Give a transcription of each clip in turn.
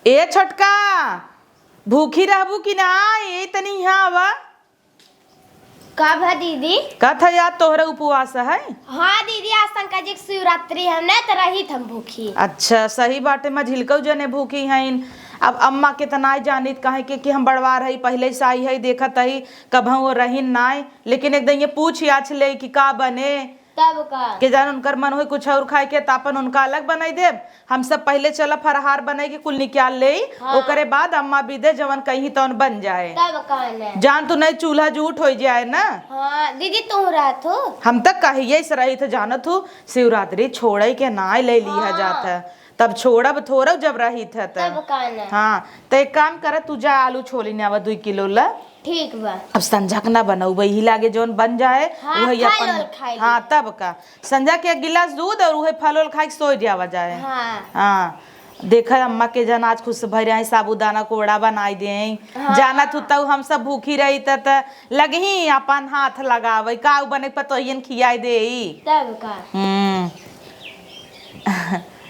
ए छोटका भूखी रहबू कि ना ए तनी यहाँ आवा। का भा दीदी? का था याद तोहरा उपवास है? हाँ दीदी, आज शंकर जी की शिवरात्रि है ना, तो रही हम भूखी। अच्छा सही बाटे, मैं झिलकऊ जने भूखी हैं। अब अम्मा के तना जानित कहे कि हम बड़वार है पहले से आई है देखत है कभू रही नाय, लेकिन एकदम ये पूछ याच ले कि का बने तब का के जान उनकर मन हो कुछ और खाए के तापन उनका अलग बनाई देब। हम सब पहले चला फरहार बनाई के कुल निकाल ले। हाँ। ओकरे बाद अम्मा विदे जवन कहीं तवन बन जाए। तब का ने जान तू नहीं चूल्हा जूठ हो जाए ना। हाँ दीदी, तुम रहत हो। हम तक कहिए से रही थे जानत हूँ शिवरात्रि छोड़े के ना ले लिया जाता है, तब छोड़ब थोड़ा जब रही थे तब का ने। हाँ तो एक काम कर तू जा आलू छोली ने आवा 2 किलो ला। ठीक बा। अब संझा के ना बनाऊ वही लागे जौन बन जाए हाँ, वही फल अपन। उल खाई हाँ तब का संझा के 1 गिलास दूध और वही फल उल खाई सो जावा जाए। हाँ हाँ देखा अम्मा के जन आज खुश भर आई साबूदाना कोड़ा बनाई दे। हाँ। जाना तू तब हम सब भूखी रही त लगही अपन हाथ लगावे का बने पतोहियन खियाई दे। तब का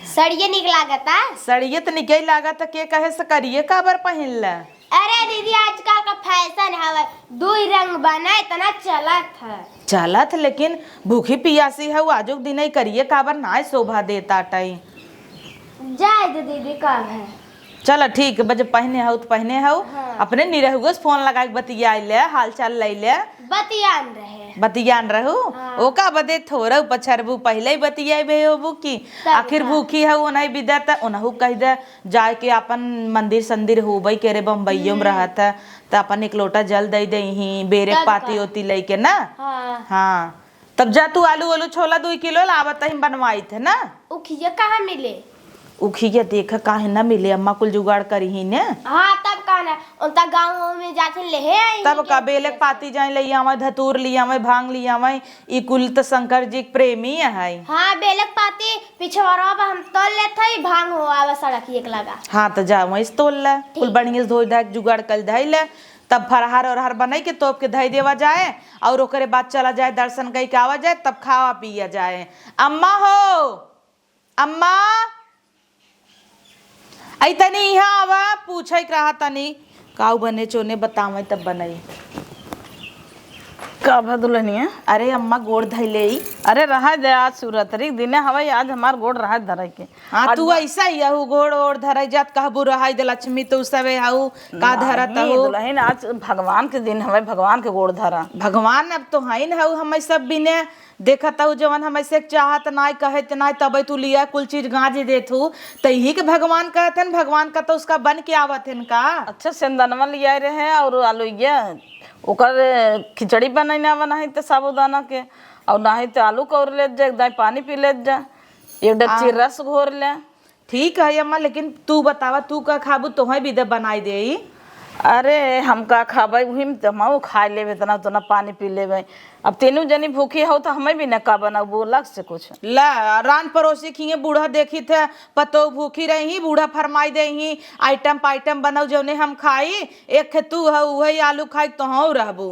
सड़िए निक लागता। सड़िए तो निकल लागत के कहे से करिए काबर पहिन ला। अरे दीदी, आजकल का फैशन हवे 2 रंग बना इतना चलत है। चलत लेकिन भूखी पियासी है आजुक दिन ही करिए काबर ना शोभा देता टाई। जाए दे दीदी, कब है? चल ठीक बज पहने हो तो पहने हो। हाँ। अपने निरहुगो फोन लगा के बतिया ले हाल चाल ले ले बतियान रहे। बतियान रहू। हाँ। ओका बदे थोड़ा पछरबू पहले ही बतिया भे होबू की आखिर हाँ। भूखी है ओनही विदा त ओनहु कह दे जाए के अपन मंदिर संदिर होबई के रे बम्बईयो में रहत है त अपन 1 लोटा जल दे दही बेरे तब पाती का। होती लेके ना। हाँ। हाँ तब जा तू आलू वालू छोला 2 किलो लावत ही बनवाई थे ना। उखिया कहाँ मिले? उखिया देखा काहे ना मिले अम्मा कुल जुगाड़ करी ही ने। हाँ तब का ना, उनता गाँव में जाते ले आई। तब का बेलक पाती जाए ले आवे धतूर ले आवे भांग ले आवे ई कुल त शंकर जी के प्रेमी है। हाँ बेलक पाती पिछवाड़ा हम तोल ले थे, भांग हो आवे सड़क एक लगा। हाँ तो जा वही तोल ले कुल बढ़िया से धोई धा के जुगाड़ कर धई ले तब फरहार और हर बनाई के तोप के धई देवा जाए और ओकरे बाद चला जाए दर्शन कई के आवा जाए तब खावा पिया जाए। अम्मा हो अम्मा आई तनी यहाँ आवा पूछे रहा तनी काऊ बने चोने बतावे तब बनाई। का भदुलनिया? अरे अम्मा गोड़ धैले। अरे रहा दे, आज शिवरात्रि के दिन हवाई आज हमार गोड़ रहा धरे के। हाँ तू ऐसा ही हूँ गोड़ ओड़ धराई जात कहबू रहाई दे लक्ष्मी तो सबे हूँ का धरत नहीं, हूँ। दुल्हन आज भगवान के दिन हवे, भगवान के गोड़ धरा। भगवान अब तो है न हूँ हम सब बिने देखत हूँ जवन हम ऐसे चाहत ना कहत ना तब तू लिया कुल चीज गाज देत हूँ तो यही के भगवान कहते हैं। भगवान का तो उसका बन के आवत है का। अच्छा सेंदनवा लिया रहे और आलू ये ओकर खिचड़ी बनाई ना बनाई तो साबूदाना के और ना ही तो आलू कौर ले जा, दाई पानी पी ले जा, 1 डेगची रस घोर ले। ठीक है अम्मा लेकिन तू बतावा तू का खाबू तो भी दे बनाई दे। अरे हम का खाबे वही में तो हम खा लेबे इतना उतना पानी पी लेबे। अब तीनों जनी भूखी हो तो हमें भी न का बनाऊ बोलक से कुछ ला रान पड़ोसी खिए बूढ़ा देखी थे पतो भूखी रही बूढ़ा फरमाई दे ही आइटम पाइटम बनाऊ जौने हम खाई एक तू है वही आलू खाई तो हाँ रहबू।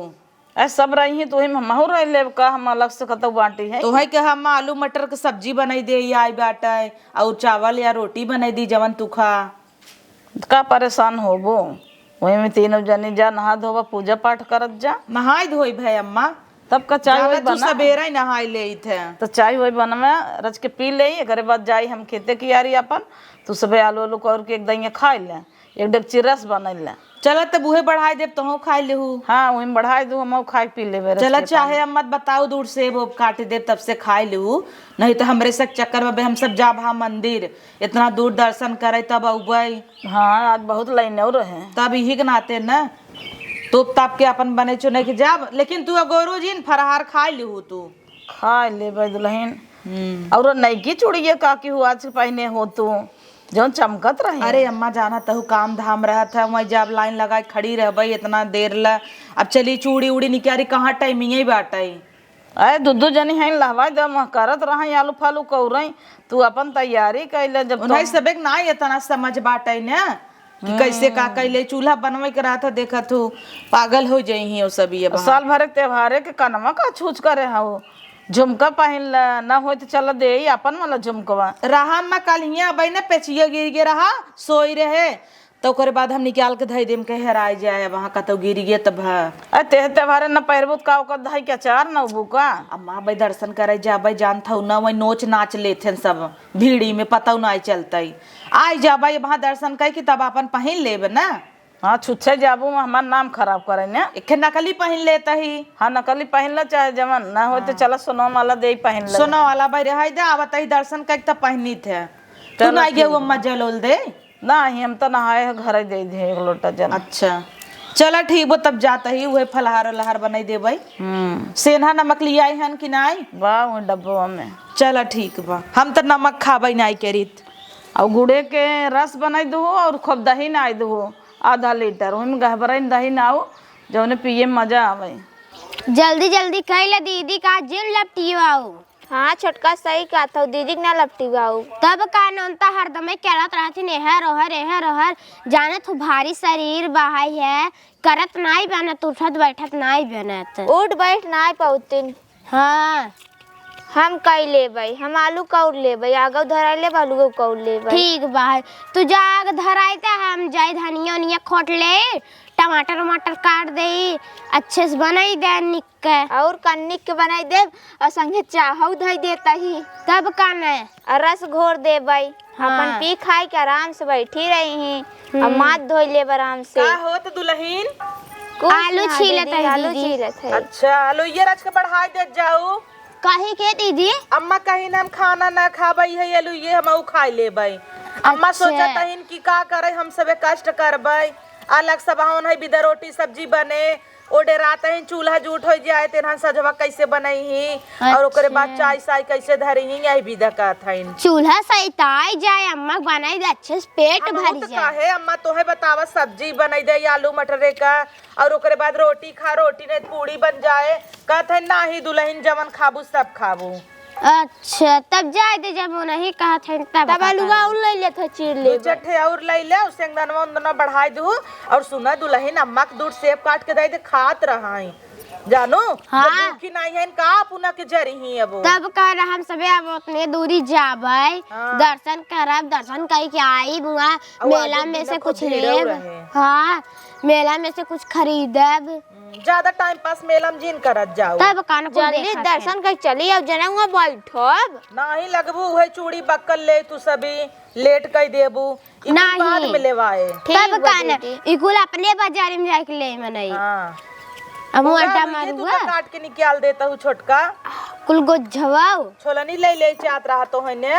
ऐ सब रही तो हम महू रह लेब का हम अलग से कतौ बाटी है। तो है के हम आलू मटर के सब्जी बनाई दे आई बाटा और चावल या रोटी बनाई दी जवन तू खा। का परेशान होबो वही में तीनों जनी जा नहा धोबा पूजा पाठ करत जा। नहाई धोई भाई अम्मा तब का चाय वही तू बना सवेरा ही नहाई ले थे तो चाय वही बनवा रच के पी ले। एकरे बाद जाई हम खेते की यारी अपन तू सबे आलू आलू कर के एक दइया खा ले, 1 डेगची रस बना ले। चल तब उहे बढ़ाई देब तो खाई लेहू। हाँ वही में बढ़ाई दू हम खाई पी लेबे। चल चाहे अम्मा बताओ दूर से वो काट दे तब से खाई लेहू नहीं तो हमरे से चक्कर में हम सब जाब हाँ मंदिर इतना दूर दर्शन करे तब अबई। हाँ आज बहुत लाइन रहे तब यही के नाते न तोप ताप के अपन बने चुने के जाब लेकिन तू गोरू जी फरहार खाई लेहू तू खा लेबे दुल्हन। और नईकी चूड़िया का की हुआ आज पहने हो तू जो चमकत रहे। अरे अम्मा जाना तहु काम धाम रहा था वही जब लाइन लगा खड़ी रह भाई इतना देर ला अब चली चूड़ी उड़ी निकाली कहाँ टाइमिंग ही बाटाई। अरे 2 जनी है लहवा दे करत रहा आलू फालू कौरई तू अपन तैयारी कैले जब नहीं सबे ना इतना समझ बाटे न कि कैसे का कैले चूल्हा बनवे के रहा था देखा तू पागल हो जाई हो सब ये साल भर के त्योहारे के कनमा का छूछ करे हो झुमका पहन ला ना हो तो चल दे अपन वाला झुमकवा। रहा अम्मा कल हिया अबई ना पेचिया गिर गे रहा सोई रहे तो ओकरे बाद हम निकाल के धई देम के हेराई जाए वहां कतो गिर गे तब ते त्योहारे न पैरबुत का ओकर धाई के चार न बुका। अम्मा भाई दर्शन करे जाबे जानत हूँ ना वही नोच नाच लेथे सब भीड़ी में पता नहीं चलतई आई जाबे वहां दर्शन कर कि तब अपन पहन लेब ना। हाँ छुच्छे जाबू हमार नाम खराब करे ने। एक नकली पहन लेता ही। हाँ नकली पहन ला चाहे जवन ना हो तो चला सोना वाला दे पहन ला। सोना वाला भाई रहा दे आवत ही दर्शन कर तब पहनी थे तू नहीं गे अम्मा जलोल दे ना हम तो नहाए घर दे दे एक लोटा जल। अच्छा चला ठीक वो तब जाता ही वही फलहार लहार बनाई दे भाई। सेना नमक लिया हन कि नहीं वाह वो डब्बा में। चला ठीक बा हम तो नमक खाबई नहीं करीत। और गुड़े के रस बनाई दो और खूब दही ना आई दो आधा लीटर वही में गहबरा दही ना आओ जौने पिए में मजा आवे। जल्दी जल्दी कहला दीदी का जिन लपटिवाओ। हाँ छोटका सही कहा था दीदी ना लपटिवाओ। तब का नौनता हरदमे करत रहती एहर ओहर जाने तू भारी शरीर बहाई है करत नहीं बनत उठत बैठत नहीं बनत। उठ बैठ ना पाउतिन। हाँ हम कई लेबै हम आलू कौर लेबै आगो धराई ले आलू कौर लेबै। ठीक बा तू जाग धराइता हम जाई धनिया उनिया खोट ले टमाटर वमाटर काट दे अच्छे से बनाई दे निक के और कन्निक के बनाई दे और संगे चाहू धई देता ही तब का न और रस घोर देबै। हाँ। अपन पी खाई के आराम से बैठी रही हैं और माथ धोई ले आराम से। का हो तो दुल्हन आलू छीलत है आलू दीदी। छीलत है। अच्छा आलू ये रच के बढ़ाई दे जाऊ काहे के दीदी अम्मा कहीं ना हम खाना ना खाबई है आलू ये हम खाई लेबै। अम्मा अच्छा। सोचत हन कि का करे हम सबे कष्ट करबै अलग सब हवन है बिदा रोटी सब्जी बने ओडे रात ही चूल्हा जूठ हो जाए तेरहन सजवा कैसे बनई ही और ओकरे बाद चाय साय कैसे धरी ही यही विदा का थइन चूल्हा सैताई जाए अम्मा बनाई दे अच्छे से पेट भर जाए। काहे अम्मा तोहे बतावा सब्जी बनई दे आलू मटरे का और ओकरे बाद रोटी खा रोटी ने पूड़ी बन जाए कहते ना ही दुल्हन जवन खाबू सब खाबू। अच्छा तब जाए दे जब वो नहीं कहा था तब आलूवा और ले ले था चीर ले चट्टे और ले ले उसे अंदना बढ़ाई दू और सुना दुल्हन अम्मा के दूध सेब काट के दे दे खात रहा जानो। हाँ। कि नहीं है का पुना के जरी ही अब तब कह रहा हम सबे अब उतने दूरी जाबै हाँ। दर्शन करब दर्शन करी के आई बुआ मेला आगे में से बिना कुछ को भीड़ो लेब। रहे। हाँ मेला में से कुछ खरीदब ज्यादा टाइम पास मेला में जिन करत जाओ तब कान को जल्दी देखत दर्शन कर चली अब जनवा बैठब नहीं लगबू है चूड़ी बक्कल ले तू सभी लेट कर देबू इकुल नहीं। बाद में लेवाए। है। तब कान इकुल अपने बाजार में जाके ले मनई हाँ अब वो पूरा अड्डा ये तू मारूगा तो काट के निकाल देता हूँ छोटका कुल गोझवाओ छोलनी ले चाहत रहा तो है ने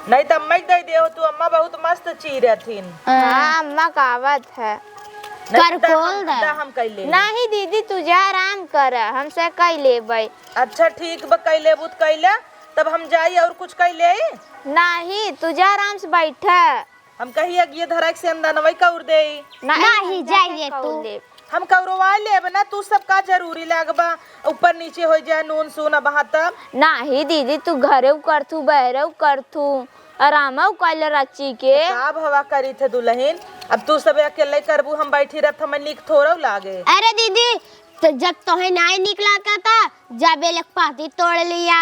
नहीं तो अम्मा दे दे हो तू अम्मा बहुत मस्त चीरथिन हाँ अम्मा कहावत है। नहीं तो करकोल दे। हम कैले नहीं दीदी तुझे आराम कर हमसे कई लेबै। अच्छा ठीक बा कैले बुत कैले तब हम जाई और कुछ कैले नहीं तुझे आराम से बैठ हम कही अगिए धरक से अंदनवई कौर दे नहीं जाइए तू हम कौरवा लेब ना तू सब का जरूरी लगबा ऊपर नीचे हो जाए नून सून बहा तब नहीं दीदी तू घरे कर तू बहरे कर तू आराम कैले रची के का भवा करी थे दुल्हन अब तू सब अकेले करबू हम बैठी रहत हमें निक थोड़ा लागे। अरे दीदी तो जब तोहे नहीं निकला था जब एक पाती तोड़ लिया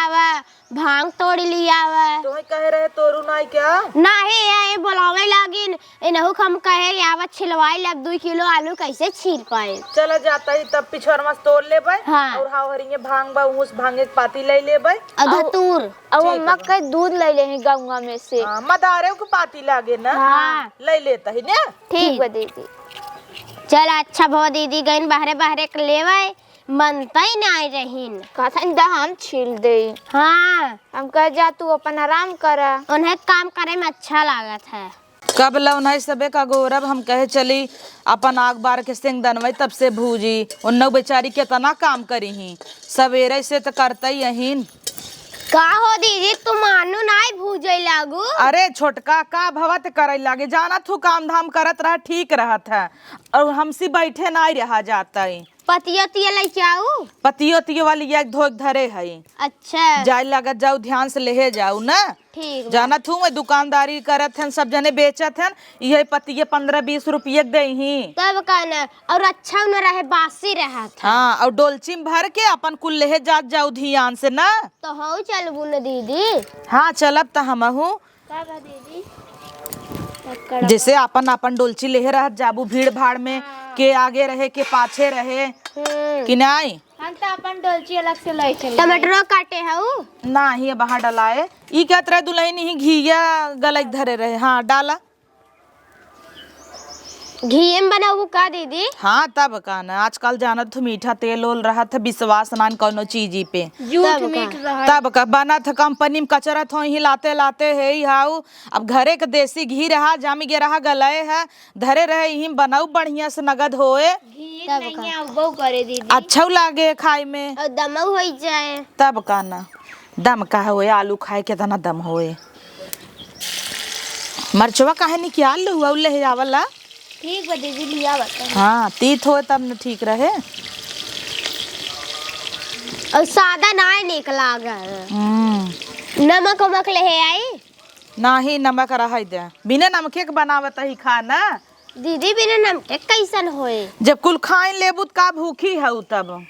भांग तोड़ लिया तोहे कहे रहे तोरू नहीं क्या नहीं ये बोलावे लागिन इनहु हम कहे आवत छिलवाई लग 2 किलो आलू कैसे छील पाए। चला जाता ही तब पिछड़वा से तोड़ लेबै। हाँ। और हाव हरिये भांग बा उस भांगे के पाती ले लेबै धतूर अब अम्मा के दूध ले ले गंगा में से। हाँ, मदारे के पाती लागे ना हाँ। ले लेता ही ने ठीक बा दीदी चल अच्छा भो दीदी गईन बाहरे बाहरे के लेवे मनता ही नहीं रहीन कहथन दा हम छील दे। हाँ हम कह जा तू अपन आराम कर। उन्हें काम करे में अच्छा लागत है। कब लौनाई सबे का गौरव हम कहे चली अपन आग बार के सिंग दनवई तब से भूजी उन्नो बेचारी केतना काम करी ही सवेरे से तो करता ही यहीन का हो दीदी तुम मानू नहीं भूजे लागू। अरे छोटका का भवत करे लागे जाना तू काम धाम करत रहा ठीक रहत है और हमसी बैठे नहीं रहा जाता है पतिया तिया लेके आऊ। पतियो तियो वाली एक धोक धरे है। अच्छा जाए लागत जाऊ, ध्यान से लेहे जाऊ ना। ठीक बा। जानत हूँ मैं दुकानदारी करत हन, सब जने बेचत हन, ये पतिये 15-20 रुपये दे ही। तब का न और अच्छा न रहे, बासी रहा था। हाँ, और डोलची में भर के अपन कुल लेहे जात जाऊ ध्यान से ना। तो हो चलबू न दीदी। हाँ चलब त हम हूँ। का बा दीदी? जैसे अपन अपन डोलची लेहे रह जाबू, भीड़ भाड़ में के आगे रहे के पाछे रहे कि नहीं। हम तो अपन डोलची अलग से ले चले। टमाटरो काटे हऊ। ना ही बाहर डलाए ई क्या तरह दुल्हन ही घिया गलत धरे रहे। हाँ डाला। घी में बनाऊ का दीदी? हाँ तब का ना, आजकल जानत हो मीठा तेल ओल रहा था, विश्वास ना कोनो चीज पे। झूठ मीठ रहा। तब का बना था कंपनी में कचरा थो ही लाते लाते है ही हाउ। अब घरे के देसी घी रहा, जामी गे रहा गलाए है, धरे रहे ही बनाऊ बढ़िया से नगद होए। घी नहीं आऊ करे दीदी। अच्छा लागे खाए में। और दमऊ हो जाए। तब का ना, दम का होए, आलू खाए के तना दम होए। मरचवा काहे निकाल लो ले आवला। ठीक बा दीदी, लिया बता। हाँ तीत हो तब न ठीक रहे। और सादा ना निक लागल। नमक उमक ले आई। ना ही नमक रह दे, बिना नमके के बनावत ही खाना। दीदी बिना नमक कैसन होए? जब कुल खाए लेबू का भूखी है तब।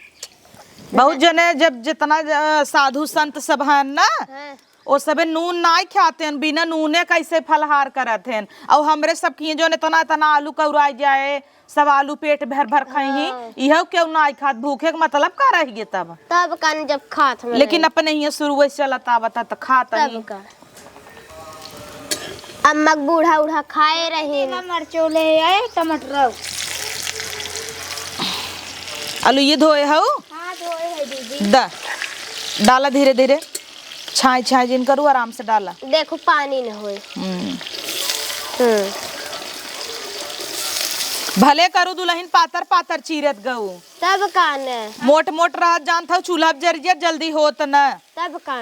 बहुत जने जब जितना साधु संत सब है ना, हाँ। वो सबे नून नाई खाते हैं, बिना नूने कैसे फलहार करत हैं। और हमरे सब किए जो ने तना तना आलू कौराई जाए, सब आलू पेट भर भर खाई, यह क्यों नाई खात, भूखे का मतलब का रहिए तब। तब कन जब खात में लेकिन अपने ही शुरू से चलता बता तो खाता ही। तब का अम्मा बूढ़ा उढ़ा खाए रहे। मरचो ले आए, टमाटर। आलू ये धोए हो। हाँ धोए है दीदी। दा डाला धीरे धीरे, छाई छाई जिन करू आराम से डाला। देखो पानी न होए। भले करू दुल्हन पातर पातर चीरत गऊ। तब का न मोट मोट रह जान था, चूल्हा जरिए जल्दी होत न। तब का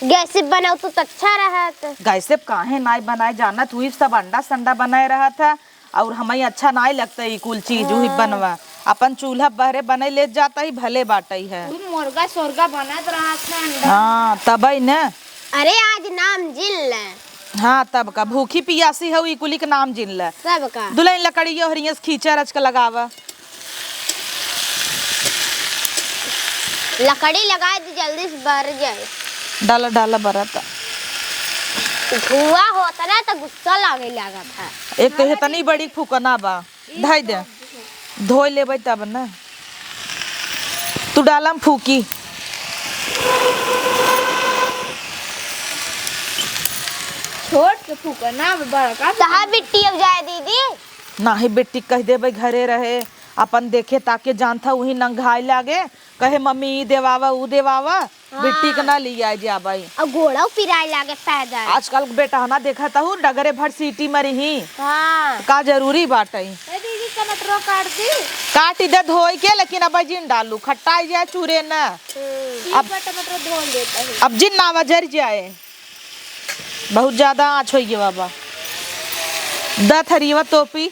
गैस से बनाओ तो अच्छा रहत। गैसे काहे नाई बनाए जानत हुई, सब अंडा संडा बनाए रहा था। और हमें अच्छा नाई लगता है कुल चीज हुई बनवा। अपन चूल्हा बहरे बने ले जाता ही भले बाटा ही है। मुर्गा सोरगा बनत रहा था। हाँ तब ही न। अरे आज नाम जिन ले। हाँ तब का भूखी पियासी है ई कुली के नाम जिन ल। तब का दुल्हन लकड़ी हरिया से खींचा रच के लगावा। लकड़ी लगाए तो जल्दी से बर जाए। डाला डाला बरता। धुआं होता ना तो गुस्सा लागे लगा था। एक तो इतनी बड़ी फूकना बा, धाई दे धोई लेबै तब न। तू डालम फूकी। छोट के फूकना बड़का। कहाँ बिट्टी अब जाए दीदी? ना ही बेटी कह देबै घरे रहे, अपन देखे ताके जानता वही नंगाई लागे, कहे मम्मी ई देवावा ऊ देवावा। बेटी के ना लिया जाबाई। और घोड़ा पिराए लागे पैदल। आजकल बेटा ना देखा हूँ डगरे भर सीटी मरी ही। हाँ का जरूरी बात है। दीदी टमाटर काट दी। काट दे धोई के, लेकिन अब जिन डालू खट्टाई जाए चूरे न। अब टमाटर धो देता है। अब जिन नावा जर जाए, बहुत ज्यादा आँच होइए बाबा। द थरीवा टोपी।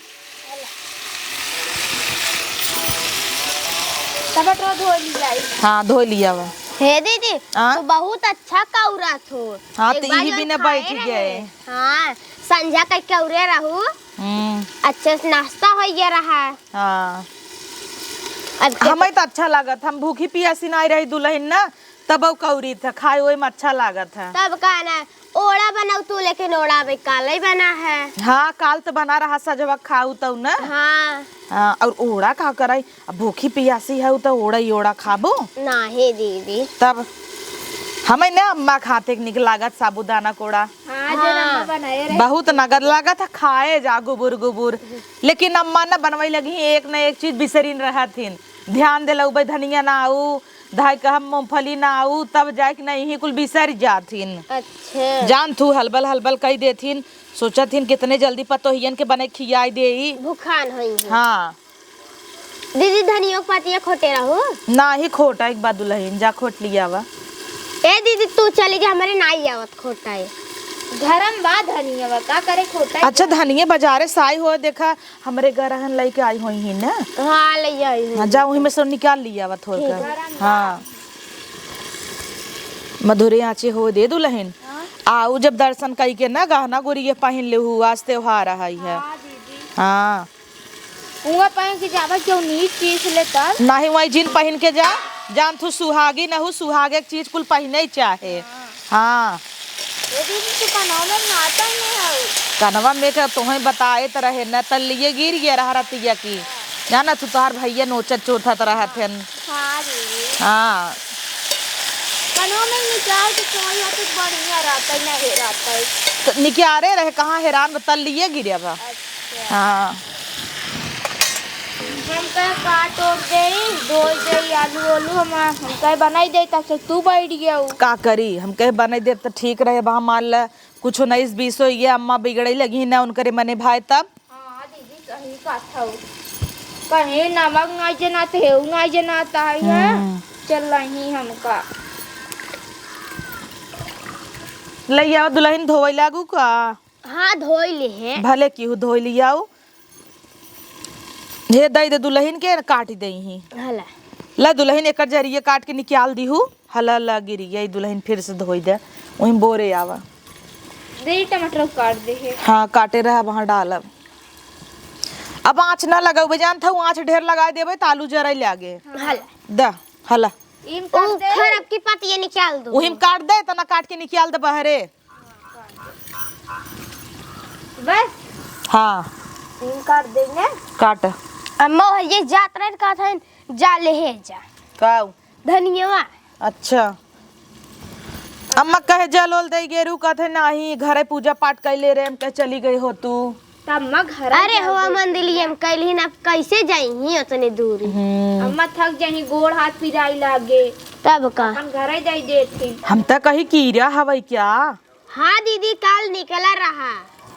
टमाटर धो लिया। हाँ धो लिया वा। हे दीदी हाँ? तो बहुत अच्छा कौरा थो। हाँ एक तो बार यही जो बिना खाए बैठ रहे। गए। हाँ संझा का कौरे रहू, अच्छे से नाश्ता हो गया रहा। हाँ अब हमें तो अच्छा लागत, हम भूखी पियासी नहीं रही दुल्हन ना, तब कौरी था खाए वही में अच्छा लागत है। तब का ना ओड़ा बनाऊ तू, लेकिन ओड़ा भी काला ही बना है। हाँ काल तो बना रहा सजवा खाऊ तो ना। हाँ हाँ और ओड़ा का कराई, अब भूखी पियासी है तो ओड़ा ही ओड़ा खाबो। नहीं दीदी तब हमें ना अम्मा खाते निक लागत साबुदाना कोड़ा। हाँ जो अम्मा बनाए रहे। बहुत नगद लागत है, खाए जा गुबुर गुबुर। लेकिन अम्मा ना बनवाई लगी एक न एक चीज बिसरीन रहा थीन। ध्यान दिला भाई धनिया ना आऊ, धाई कह मूंगफली ना आऊ, तब जाके नहीं ही कुल बिसर जाथिन। अच्छा जान थू हलबल हलबल कही देथिन, सोचा थीन कितने जल्दी पतोहियन के बने खियाई दे। भूखान हुई है। हाँ दीदी धनिया के पतिया खोटे रहू। ना ही खोटा एक बात दुल्हन जा खोट लिया वा। ए दीदी तू चली जा, हमारे नाई आवत खोटा है। घरम बा धनिया बा का करे खोटा। अच्छा धनिया बाजारे से आई हो, देखा हमरे गरहन लेके आई हुई ही ना। हाँ ले आई हाँ जा वहीं में से निकाल लिया वा थोड़ा का। हाँ मधुरे आँचे हो दे दुल्हन। आऊ जब दर्शन कई के ना गहना गुड़िया पहन ले हु, आज त्योहार आई है। हाँ उंगा पहन के जावा क्यों नीच चीज ले तब। नहीं वही जीन पहन के जा, जान तू सुहागी न हो, सुहागे के चीज कुल पहने ही चाहे। हाँ ये दीदी तू कनवा में नाता ही नहीं है। कनवा में का तुम्हें बताए तो रहे न तलिए गिर गया रहा रतिया की जाना तू, तोहार भैया नोचत चोथत रहा थे। हाँ दीदी हाँ कनवा में निकाल के तुम्हारी हाथ बढ़िया रहता है नहीं रहता है। तो निकारे रहे कहाँ हैरान तलिए गिरे बा। अच्छा हाँ हम कहे काट ओट दे धो दे आलू आलू हम कहे बनाई दे तब से तू बैठ गया हूँ। का करी हम कहे बने दे तो ठीक रहे बा, मान ल कुछ 19-20 हो गया अम्मा बिगड़े लगी ना उनकरे मने भाई तब। हाँ दीदी कहीं का था कहीं नमक नहीं जनाते है नहीं जनाता है। चल रही हमका ले आओ दुल्हन धोवे लागू का। हाँ धोई ले है। भले की धोई लियाओ, हे दई दे दुल्हन के काट दई ही। हला ला दुल्हन एक जरिए काट के निकाल दी हूँ। हला ला गिरी गई दुल्हन फिर से धोई दे वहीं बोरे आवा। दे टमाटर काट दे है। हाँ काटे रहा वहाँ डालब। अब आँच ना लगाओ जान था, आँच ढेर लगा देवे तो आलू जरा लागे। हला दा हला इन काट दे खरब की पतिया निकाल दो। वहीं काट दे तना काट के निकाल दे बहरे। बस हाँ इन काट देंगे। काट अम्मा ये यात्रा का था जा ले है जा काऊ। धनिया। अच्छा अम्मा कहे जलोल दे गेरू कहते नहीं घरे पूजा पाठ कैले रे, हम कहे चली गई हो तू। तब मैं घर अरे हुआ मंदिर हम कैली ना कैसे जाई उतनी दूर। अम्मा थक जाही गोड़ हाथ पिराई लागे तब का अपन घर दे देती। हम तो कही कीड़ा हवई क्या। हाँ दीदी काल निकला रहा।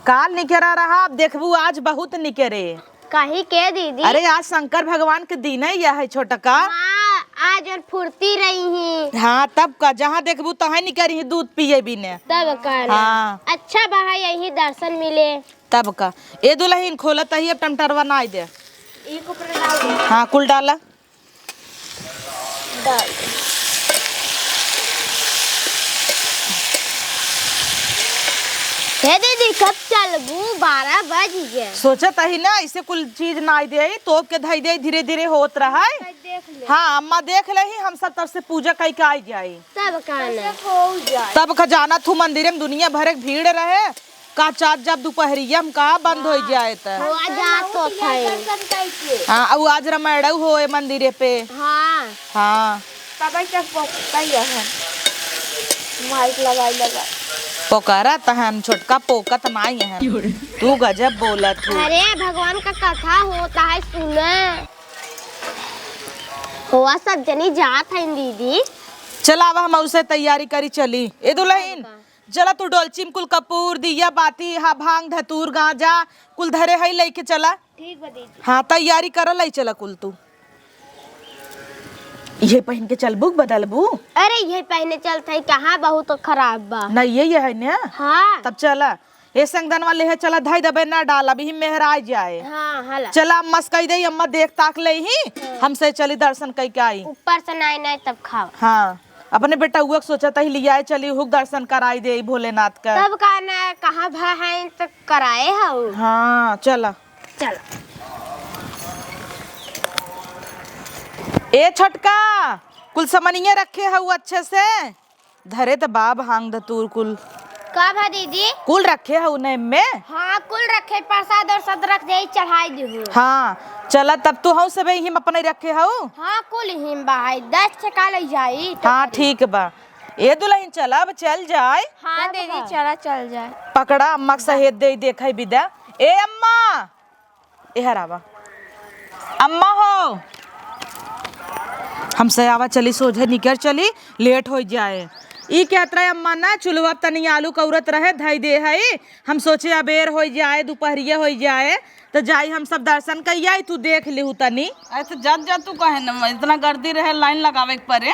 काल निकरा रहा, अब देखबू आज बहुत निकरे। कहीं के दीदी। अरे आज शंकर भगवान के दिन है यह है छोटा का। हाँ आज और फुर्ती रही ही। हाँ तब का जहाँ देखबू तहाँ निकरी दूध पिए बिने। तब का हाँ अच्छा बहा यही दर्शन मिले। तब का ए दुल्हन खोलत ही अब टमटरवा नाई दे। एक ऊपर डाल दे। हाँ कुल डाला डाल हे दीदी कब चलबू 12 बज गए। सोचत ही ना इसे कुल चीज नाई दे तोप के धई दे धीरे धीरे होत रहा है। देख ले हाँ अम्मा देख लही हम सब तब से पूजा कई के आई जाए। तब का ना हो जाए। तब का जाना थू मंदिर में दुनिया भर के भीड़ रहे का चार जब दोपहरिया में कहा बंद हो जाए तो। हुआ जा तो थे। दर्शन करके हाँ अब आज रमैड़ऊ हो मंदिर पे। हाँ हाँ तब तक पकता है माइक लगा पोकरा तहन छोटका पोकत नाई है। तू गजब बोलत तू। अरे भगवान का कथा होता है सुने। हुआ सब जनी जात है दीदी। चला अब हम उसे तैयारी करी चली। ए दुल्हन चला तू डोलचिम कुल कपूर दिया बाती हा भांग धतूर गांजा कुल धरे है लेके चला। ठीक बा दीदी। हाँ तैयारी कर लाई चला कुल तू। ये पहन के चलबू बदलबू। अरे ये पहने चलते है कहाँ बहुत खराब बा। नहीं ये है ना। हाँ तब चला ये संगदन वाले है चला धाई दबे ना डाल अभी मेहरा जाए। हाँ हला चला अम्मा से कही दे अम्मा देख ताक ले ही हमसे चली दर्शन कई के आई। ऊपर से नहीं नहीं तब खाओ। हाँ अपने बेटा हुआ सोचा था लिया चली हुक दर्शन कराई दे भोलेनाथ का। तब का ना कहाँ भा है तो कराए हो। हाँ चला चल ए छोटका कुल समनिया रखे है अच्छे से धरे तो बाब हांग धतूर कुल का भा दीदी। कुल रखे है उन्हें में। हाँ कुल रखे प्रसाद और सद रख दे चढ़ाई दे। हाँ चला तब तू हूँ सब हिम अपने रखे हूँ। हाँ कुल हिम बाई 10 टका ले जाई। हाँ ठीक बा ए दुल्हन चला अब चल जाए। हाँ दीदी चला चल जाए। पकड़ा अम्मा सहेद दे देखा विदा। ए अम्मा ए हरावा अम्मा हो हमसे आवा चली सोझे निकर चली लेट हो जाए। ई कहत रहे अम्मा ना चुलवा तनी आलू कौरत रहे धई दे है हम सोचे अबेर हो जाए दोपहरिया हो जाए तो जाई हम सब दर्शन कई आई तू देख लिहू तनी। ऐसे जब जा तू कहे न इतना गर्दी रहे लाइन लगावे के परे।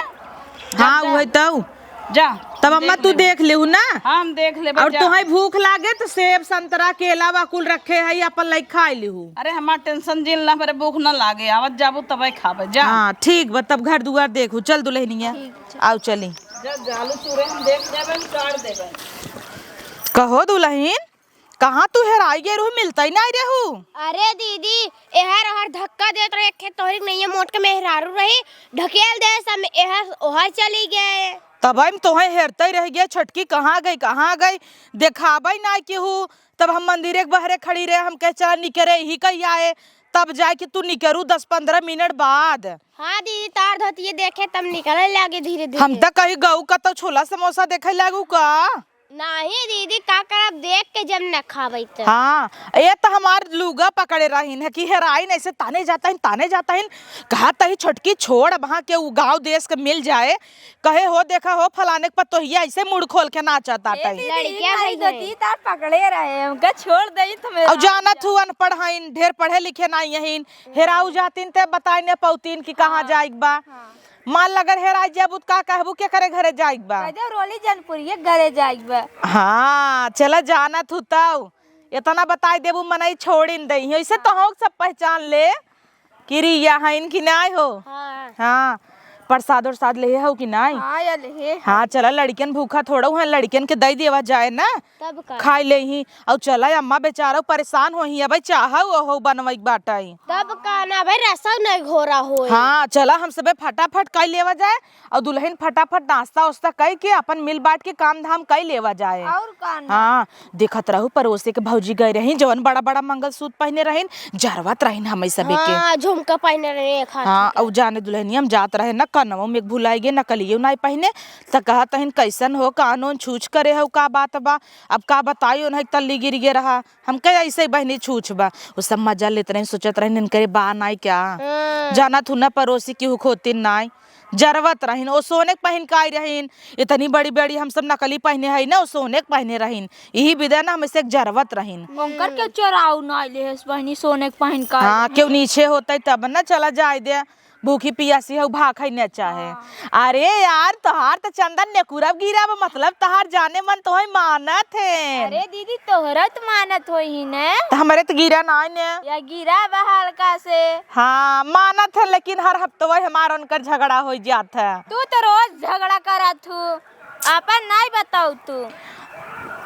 हाँ वही तो जा तब अम्मा तू देख लेहू ना। हाँ हम देख ले और तुम्हें भूख लागे तो सेब संतरा केला वाकुल रखे है अपन लाई खा लेहू। अरे हमार टेंशन जिल ना पर भूख ना लागे आवत जाबू तब खाबे जा। हाँ ठीक बा तब घर दुआर देखू चल दुल्हनिया आओ चली। जा जालू चूरे हम देख जाबे काट देबे। कहो दुल्हन कहाँ तू हेराई गे रहू मिलता ही नहीं रहू। अरे दीदी एहर ओहर धक्का देत रहे खेत तोहरी नहीं मोट के मेहरारू रही ढकेल दे सब एहर ओहर चली गए। तब हम तोहे हेरते ही रह गए छटकी कहाँ गई देखाबे ना केहू। तब हम मंदिर के बहरे खड़ी रहे हम कह चला निकरे ही कही आए तब जाए कि तू निकरू 10-15 मिनट बाद। हाँ दीदी तार धोतिए देखे तब निकले लागे धीरे धीरे। हम तक कहीं गऊ का तो छोला समोसा देखे लागू का। नहीं दीदी का करब देख के जब न खाबे त। हाँ ये तो हमार लुगा पकड़े रहीन है कि हेराइन ऐसे ताने जाता है कहा तही छटकी छोड़ वहाँ के गाँव देश के मिल जाए कहे हो देखा हो फलाने के पतोहिया ऐसे मुड़ खोल के नाचता लड़कियां है दीदी तार पकड़े रहे हमका छोड़ दई तो और जाना थू अनपढ़ हईन ढेर पढ़े लिखे नहीं हईन हेराऊ जातीन ते बताई ने पौतीन कि कहाँ जाइक बा। मान लगन हेरा जब का कहबू के करे घरे जाइक बा। कदे रोली जनपुरिये घरे जाइक बा। हाँ चला जाना थू तब इतना बताई देबू मनई छोड़िन दई ऐसे तो हो सब पहचान ले कि रिया हईन कि नहीं हो। हाँ प्रसाद और साद ले हो कि नहीं। हाँ यार हे हाँ चला लड़कियन भूखा थोड़ा हुआ लड़कियन के दई देवा जाए ना तब का खाई ले ही और चला अम्मा बेचारा परेशान हो ही अब चाह हो बनवाई बाटाई तब का ना भाई रसो नहीं घोरा हो। हाँ चला हम सबे फटाफट कई लेवा जाए और दुल्हन फटाफट नाश्ता उस्ता कई के अपन मिल बांट के काम धाम कई लेवा जाए। और कान हाँ देखत रहू पड़ोसी के भौजी गए रही जवन बड़ा बड़ा मंगलसूत्र पहने रहीन जरवत रहीन हम सबे के। हाँ झुमका पहने रहे एक हाथ। हाँ और जाने दुल्हनी हम जात रहे न कनवों में भुलाई गे नकलियो नहीं पहने तो कहा तहन कैसन हो कानून छूछ करे हो का बात बा अब का बताइयो नहीं तल्ली गिर गे रहा हम कह ऐसे बहनी छूछ बा वो सब मजा लेते रहे सोचत रहे इनकरे बा नहीं क्या जाना थू न पड़ोसी की होती नहीं जरवत रहीन ओ सोने के पहन के आई रहीन इतनी बड़ी बड़ी हम सब नकली पहने है ना ओ सोने के पहने रहीन यही विदा ना हम से जरवत रहीन। मंकर के चोराऊ ना ले हस बहनी सोने के पहन का। हाँ क्यों नीचे होता तब ना चला जाए दे भूखी पियासी है भाग न चाहे। अरे यार तोहार तो चंदन नेकुरब गिरा मतलब तहार जाने मन तो मानत है। अरे दीदी तोहरा तो मानत होई ही ने तो हमारे तो गिरा ना ने या गिरा बा हल्का से। हाँ मानत है लेकिन हर हफ्ते वही हमारा उनकर झगड़ा हो जात है। तू तो रोज झगड़ा करत हूँ अपन नहीं बताऊ तू।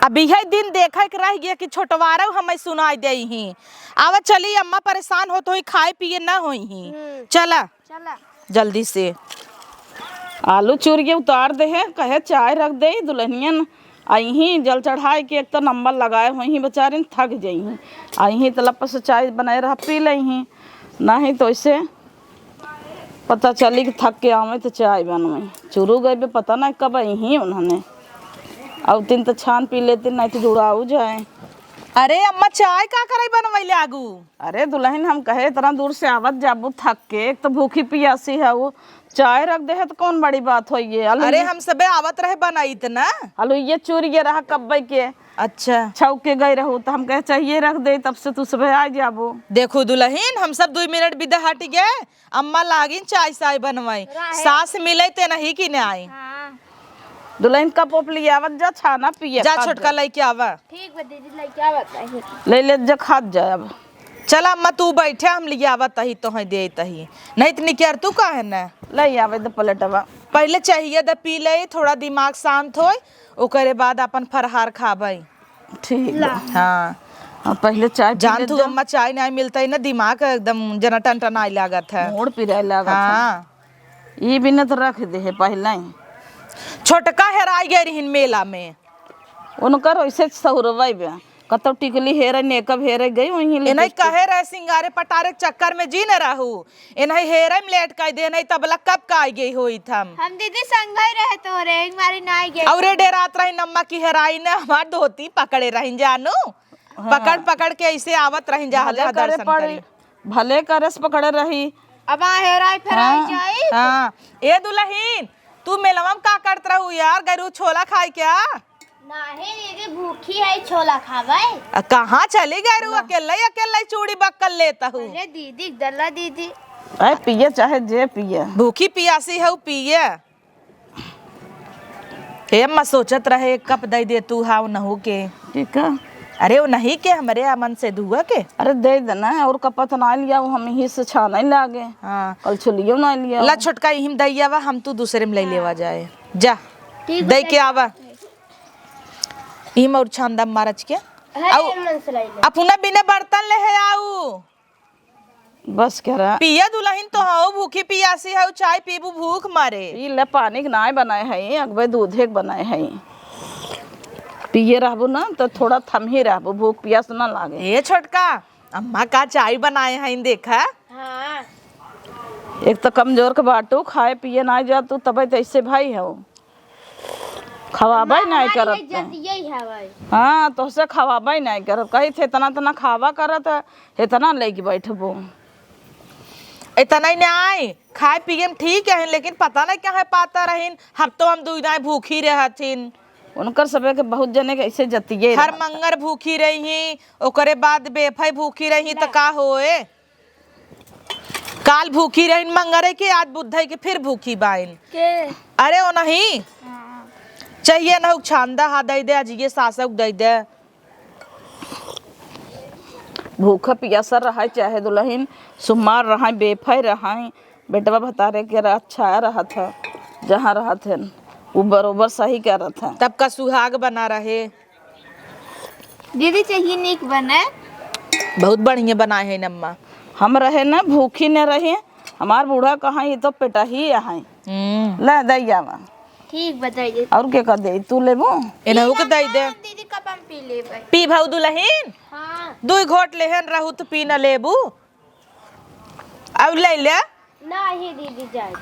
अभी यह दिन देखे के रह गया कि छोटवारा हमें सुनाई दे ही आवा चली अम्मा परेशान हो तो ही खाए पिए ना हो ही चला चला जल्दी से। आलू चूर के उतार दे है कहे चाय रख दे दुल्हनियन आई ही जल चढ़ाए के एक तो नंबर लगाए हुई बेचारे थक जाई आई ही तलप से चाय बनाए रहा पी लही नहीं तो ऐसे पता चली कि थक के आवे तो चाय बनवाई चूरू गए पे पता नहीं कब आई ही उन्होंने अब तीन तो छान पी लेते नहीं तो जुड़ाऊ जाए। अरे अम्मा चाय का करे बनवैले आगू। अरे दुल्हन हम कहे इतना दूर से आवत जाबू थक के एक तो भूखी पियासी है वो चाय रख दे है तो कौन बड़ी बात हो ये। अरे हम सबे आवत रहे बनाई ना आलू ये चूरिए रहा कब्बे के अच्छा छौक के गए रहू तो हम कहे चाहिए रख दे तब से तू सुबह आ जाबो। देखो दुल्हन हम सब 2 मिनट बिदा हट गए अम्मा लागिन चाय साय बनवाई सास मिले ते नहीं कि नहीं आई। दुल्हन कप ओप ले आवत जा छाना पिए जा छोटका लेके आवा। ठीक बा दीदी लइके आवत है ले ले जा खात जा अब। चला अम्मा तू बैठे हम ले आवा तही तो है दे तही नहीं तो निकर तू का है ना ले आवे द पलटवा पहले चाहिए द पी ले थोड़ा दिमाग शांत होय ओकरे बाद अपन फरहार खाबई। ठीक हाँ अब पहले चाय जान तू अम्मा चाय नहीं मिलता है ना दिमाग एकदम जना टन आई लागत है मोड़ पिराए लागत हाँ ये बिना तो रख दे है पहले ही छोटका हेराई गए रही मेला में उनकर वैसे सहुरवाई बे कतो टिकली हेरे नेकब हेरे गई वहीं ले इन्हें कहे रहे सिंगारे पटारे के चक्कर में जी न रहू इन्हें हेरे में लेट कर दे नहीं तबला कब का आई गई हुई थम हम दीदी संग ही रहे तो रे हमारी नाई गई और डेरात रही नम्मा की हेराई ने हमार धोती पकड़े रही जानू पकड़ पकड़ के ऐसे आवत रही जहाँ जहाँ दर्शन करी भले करस पकड़े रही अब हेराई फेराई जाई। हाँ ए दुल्हन तू मेलवा में का करत रहू यार गरू छोला खाए क्या नहीं दीदी भूखी है छोला खावे। कहाँ चली गरू अकेले चूड़ी बक्कल लेता हूँ। अरे दीदी दल्ला दीदी अरे पिए चाहे जे पिए भूखी पियासी है पिए हे अम्मा सोचत रहे एक कप दे दे तू हाउ नहू के। ठीक है। अरे वो नहीं के हमारे अमन से धुआ के। अरे दे देना और कपत ना लिया हम ही से छाना ही लागे। हाँ कल छुलियो ना लिया। ला छोटका हिम दैया वा हम तू दूसरे में ले लेवा जाए जा दे के आवा हिम और छांदा मारच के आउ अपना बिना बर्तन ले है आऊ बस कह रहा पिया दुल्हन तो हो भूखी पियासी है चाय पीबू भूख मारे पी ले पानी के नाय बनाए हैं अगबे दूध एक बनाए हैं पिए रहबो ना तो थोड़ा थम ही रहबो भूख प्यास ना लागे। ए छोटका अम्मा का चाय बनाए हैं देखा। हाँ एक तो कमजोर के बाटू खाए पिए ना जा तू तब ऐसे भाई हो खवाबा ही नहीं करत यही है भाई। हाँ तो से खवाबा ही नहीं करत कही थे इतना तना खावा करत इतना लेके बैठबो इतना ही नहीं खाए पिए में ठीक है लेकिन पता नहीं क्या है पाता रहीन हम तो हम दुई भूखी रहथिन उनकर सबे के बहुत जने के ऐसे जतिये हर मंगर भूखी रही ओकरे बाद बेफाई भूखी रही तो का होए काल भूखी रही मंगरे के आज बुधई के फिर भूखी बाइन के अरे वो नहीं चाहिए ना छांदा हा दे दे आज ये सासक दे दे भूखा पियासा रहा चाहे दुल्हन सुमार रहा बेफाई रहा बेटवा भतारे के अच्छा रहा था जहाँ रहा थे वो बरोबर सही कह रहा था तब का सुहाग बना रहे। दीदी चाहिए निक बने बहुत बढ़िया बनाए है नम्मा हम रहे ना भूखी न रहे हमार बूढ़ा कहाँ ये तो पेटा ही यहाँ ले दैया ठीक बताइए और क्या कर दे तू लेबो एनहु के दे दे दीदी कब हम पी लेबै। पी भाऊ दुल्हन हाँ दुई घोट लेहन रहू तो पी न लेबू अब ले ले नहीं दीदी जाए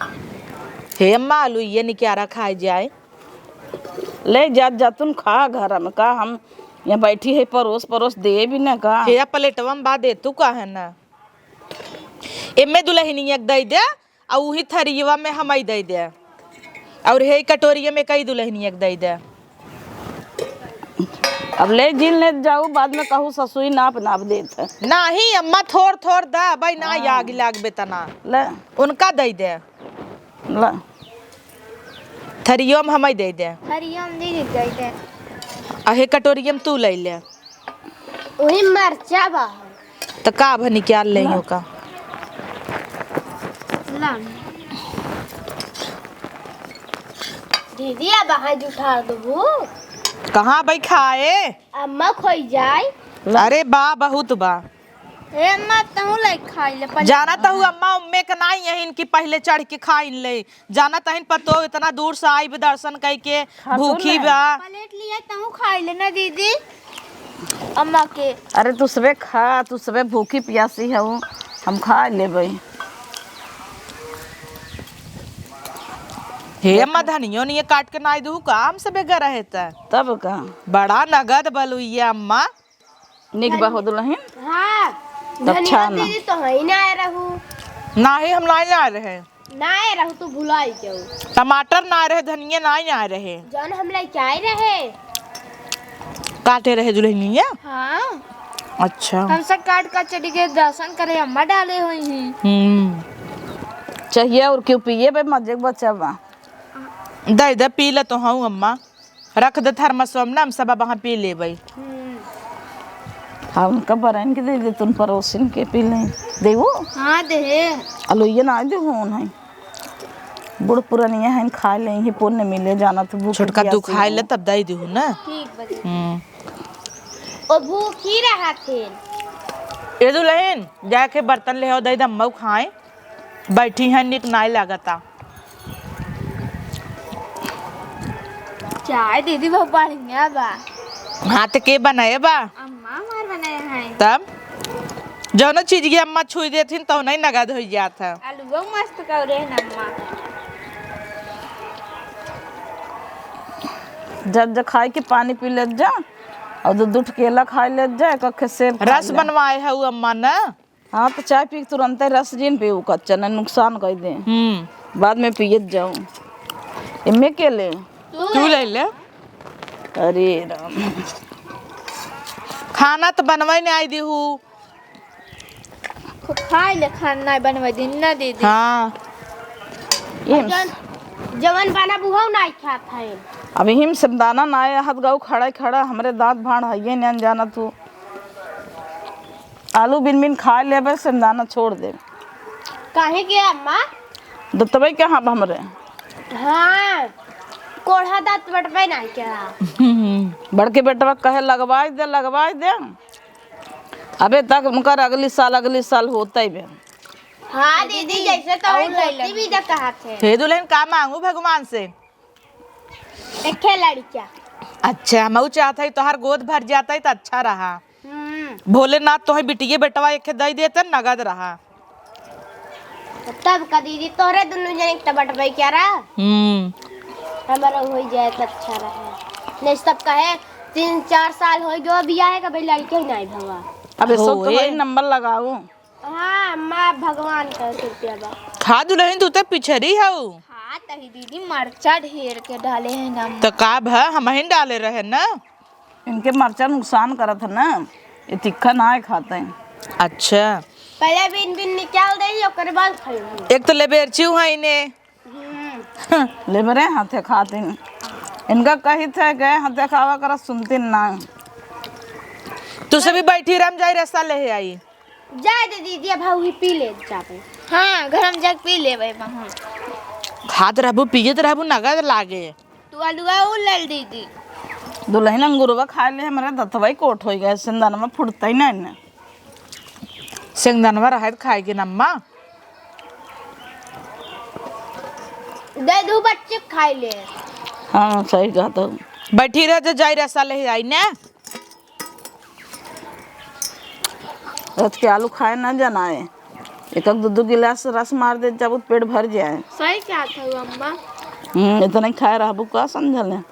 हे अम्मा आलू ये निक्यारा खाए जाए ले जा तुम खा घर में का हम यहाँ बैठी है परोस परोस दे भी ना का हे प्लेटवा में बा दे तू का है ना एमे दुल्हनिया दे दे और वही थरियवा में हम दे दे और हे कटोरिया में कई दुल्हनिया दे दे अब ले जिन ले जाऊ बाद में कहूँ ससुई नाप नाप देते नहीं अम्मा थोड़ थोड़ दा भाई ना याग लाग बेतना ले उनका दे दे ले थरियो में हम दे दे हरियम दीदी दे दे और हे कटोरिया में तू ले ले वही मरचा बा तो का भनी क्या ले का दीदी अब हाथ उठा दो कहाँ भाई खाए अम्मा खोई जाए अरे बा बहुत बा ए अम्मा तहु ले खाई ले जाना तो अम्मा उम्मे के नहीं यही इनकी पहले चढ़ के खाइन ले जाना तहिन पतो इतना दूर से आई दर्शन कई के भूखी बा प्लेट लिया तहु खाई ले ना दीदी अम्मा के। अरे तू सबे खा तू सबे भूखी प्यासी है हम खा लेबै हे अम्मा धनियो नहीं काट के नाई दू काम से बेगर रहे तब का बड़ा नगद बलुइया अम्मा निक बहु दुल्हन हाँ तब छा ना दीदी तो ही ना आए रहू ना ही हम नहीं आ रहे ना आए रहू तो भुलाई जाओ टमाटर ना रहे धनिया नहीं आ रहे जौन हम लेके आए रहे काटे रहे दुल्हनिया। हाँ अच्छा हम सब काट का चढ़ी के दर्शन करे अम्मा डाले हुई हैं। चाहिए और क्यों पिए बे मजे के बच्चा बा दे दे पी ले तो हूँ अम्मा रख दे थर्मसवा में ना हम सब वहाँ पी ले भाई हाँ उनका बरन के दे तुम पड़ोसिन के पी ले देवो हाँ दे अलोइया ना दे हो नहीं बुढ़ पुरानिया है खा ले ही पुण्य मिले जाना तो भूख छोटका तू खाए ले तब दे दू ना। ठीक बजे और भूख ही रहा थे ए दुल्हन जाके बर्तन ले आओ दे दे अम्मा खाए बैठी है निक नाई लागता चाय दीदी बहुत बढ़िया बा हाथ के बनाए बा अम्मा हमार बनाए हैं। तब जौनो चीज की अम्मा छुई देथिन तो नहीं नगद हो जात है। आलू मस्त कर रहे हैं अम्मा जब जब खाए के पानी पी ले जा और दूध केला खा ले जा कखे सेब खा रस ले। बनवाए है वो अम्मा ना। हाँ तो चाय पी के तुरंत रस जिन पे कच्चा न नुकसान कर दे बाद में पियत जाऊं इमे के ले तू ले ले अरे राम खाना तो बनवाई नहीं आई दी हूँ। खाई ले खाना बनवा दिन ना दीदी। हाँ ये जवन बना बुहाऊ नहीं खाता है अभी हिम समदाना ना आए हाथ गाँव खड़ा खड़ा हमरे दांत भाड़ है नहीं जाना तू आलू बिन बिन खा ले बस समदाना छोड़ दे काहे के अम्मा? दत्तबई कहाँ हमरे हाँ कोढ़ा दांत बटबे ना क्या? बड़के बेटवा कहे लगवा दे अबे तक उनका अगली साल होता ही बे। हाँ दीदी जैसे तो धोती भी कहा थे हे दुल्हन का मांगू भगवान से? एक खिलाड़ी क्या? अच्छा मऊ चाहता है तोहार गोद भर जाता है तो अच्छा रहा। भोलेनाथ तो बिटिये बेटवा एक दई देते नगद रहा। तब का दीदी तोरे दोनों जने के बटबे क्या रहा? हमारा हो जाए तो अच्छा रहे नहीं सब कहे 3-4 साल हो गयो बिया है कभी लड़के ही नहीं भवा। अबे सब तो वही नंबर लगाओ। हाँ माँ भगवान का कृपया बा। खा दुल्हन तू तो पिछड़ी हऊ। हाँ तही दीदी मरचा ढेर के डाले हैं ना। तो का भ हम ही डाले रहे ना। इनके मरचा नुकसान करत है ना ये तीखा ना खाते हैं। अच्छा पहले बिन बिन निकाल दे ओकर बाद खाई। एक तो लेबेरची है इन्हें ले बरे हाथे खाते हैं। इनका कही थे गए हाथे खावा कर सुनती ना। तू सभी बैठी राम जाई रस्ता ले आई जाए दे दीदी अब ही पी ले जाबे। हाँ घर हम जाके पी लेबै वहाँ। खात रहबू पियत रहबू नगद लागे। तू आलूआ उ लल दीदी। दुल्हन अंगूरवा खा ले हमारे दतवाई कोट हो गए सिंदाना में फुटता ही नहीं। सिंगदनवा रहत खाए के नम्मा दे दू बच्चे खाई ले। हाँ सही कहता हूँ। बैठी रह तो जाई रस्ता ले आई ना। रथ के आलू खाए ना जनाए एक दो गिलास रस मार दे जब पेट भर जाए। सही क्या था अम्मा? इतना ही खाए रहबू का समझल है।